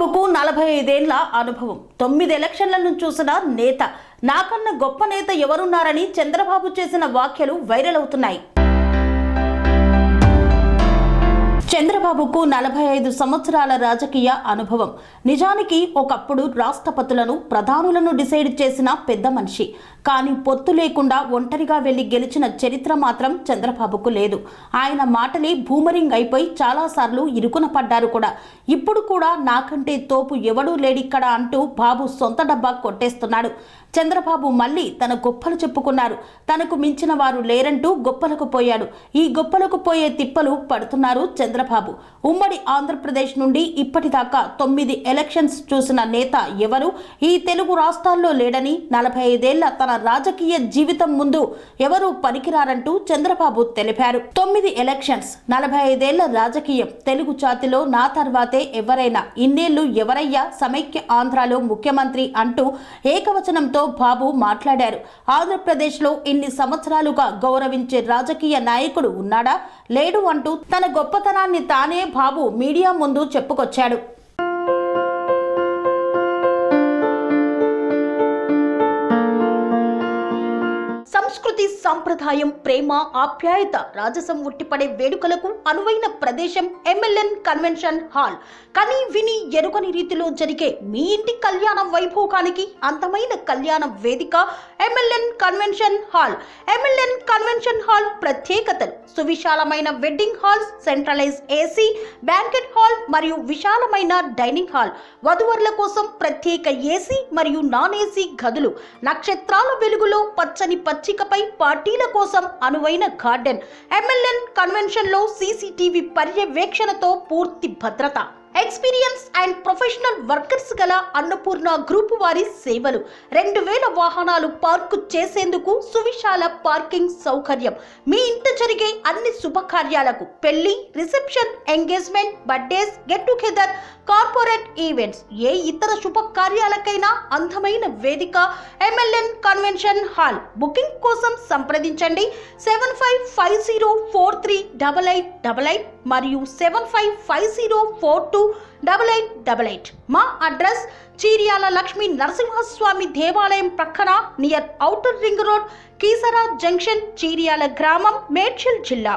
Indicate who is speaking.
Speaker 1: చంద్రబాబుకు 45 ఏళ్ల అనుభవం, 9 ఎలక్షన్లను చూసిన నేత. నాకన్నా గొప్ప నేత ఎవరున్నారని చంద్రబాబు చేసిన వ్యాఖ్యలు వైరల్ అవుతున్నాయి. చంద్రబాబుకు 45 సంవత్సరాల రాజకీయ అనుభవం. నిజానికి ఒకప్పుడు రాష్ట్రపతులను, ప్రధానులను డిసైడ్ చేసిన పెద్ద మనిషి. కానీ పొత్తు లేకుండా ఒంటరిగా వెళ్లి గెలిచిన చరిత్ర మాత్రం చంద్రబాబుకు లేదు. ఆయన మాటలే బూమరింగ్ అయిపోయి చాలాసార్లు ఇరుకున పడ్డారు కూడా. ఇప్పుడు కూడా నాకంటే తోపు ఎవడూ లేడిక్కడ అంటూ బాబు సొంత డబ్బా కొట్టేస్తున్నాడు. చంద్రబాబు మళ్ళీ తన గొప్పలు చెప్పుకున్నారు. తనకు మించిన వారు లేరంటూ గొప్పలకు పోయాడు. ఈ గొప్పలకు పోయే తిప్పలు పడుతున్నారు చంద్రబాబు. ఉమ్మడి ఆంధ్రప్రదేశ్ నుండి ఇప్పటిదాకా 9 ఎలక్షన్స్ చూసిన నేత ఎవరు ఈ తెలుగు రాష్ట్రాల్లో లేడని, 45 ఏళ్ల తన రాజకీయ జీవితం ముందు ఎవరూ పనికిరారంటూ చంద్రబాబు తెలిపారు. 9 ఎలక్షన్స్, 45 ఏళ్ల రాజకీయం, తెలుగు జాతిలో నా తర్వాతే ఎవరైనా, ఇన్నేళ్లు ఎవరయ్యా సమైక్య ఆంధ్రాలో ముఖ్యమంత్రి అంటూ ఏకవచనంతో బాబు మాట్లాడారు. ఆంధ్రప్రదేశ్లో ఇన్ని సంవత్సరాలుగా గౌరవించే రాజకీయ నాయకుడు ఉన్నాడా, లేడు అంటూ తన గొప్పతనాన్ని తానే బాబు మీడియా ముందు చెప్పుకొచ్చాడు. సంస్కృతి, సంప్రదాయం, ప్రేమ, ఆప్యాయత, రాజసం ఉట్టిపడే వేడుకలకు అనువైన ప్రదేశం ఎంఎల్ఎన్ కన్వెన్షన్ హాల్. కని విని ఎరుగని రీతిలో జరిగే మీ ఇంటి కళ్యాణ వైభోగానికి అందమైన కళ్యాణ వేదిక MLN convention hall. MLN convention hall ప్రత్యేకతలు: సువిశాలమైన wedding halls, centralised AC banquet hall మరియు విశాలమైన డైనింగ్ హాల్, వధువరుల కోసం ప్రత్యేక ఏసీ మరియు నాన్ ఏసీ గదులు, నక్షత్రాల వెలుగులో పచ్చని పచ్చికపై పార్టీల కోసం అనువైన గార్డెన్. ఎంఎల్ఎన్ కన్వెన్షన్ లో సీసీటీవీ పర్యవేక్షణతో పూర్తి భద్రత. ఎక్స్పీరియన్స్ అండ్ ప్రొఫెషనల్ వర్కర్స్ గల అన్నపూర్ణ గ్రూప్ వారి సేవలు. 2000 వాహనాలు పార్కు చేసేందుకు సువిశాల పార్కింగ్ సౌకర్యం. మీ ఇంట జరిగే అన్ని శుభకార్యాలకు, పెళ్లి, reception, engagement, birthdays, get together, corporate events, ఏ ఇతర శుభకార్యాలకైనా అందమైన వేదిక ఎంఎల్ఎన్ కన్వెన్షన్ హాల్. బుకింగ్ కోసం సంప్రదించండి 7550438888 మరియు 7550428888. మా అడ్రస్ చీర్యాల లక్ష్మీ నరసింహస్వామి దేవాలయం ప్రక్కన, near outer ring road, Keesara junction, Cheeryal గ్రామం, మేడ్చల్ జిల్లా.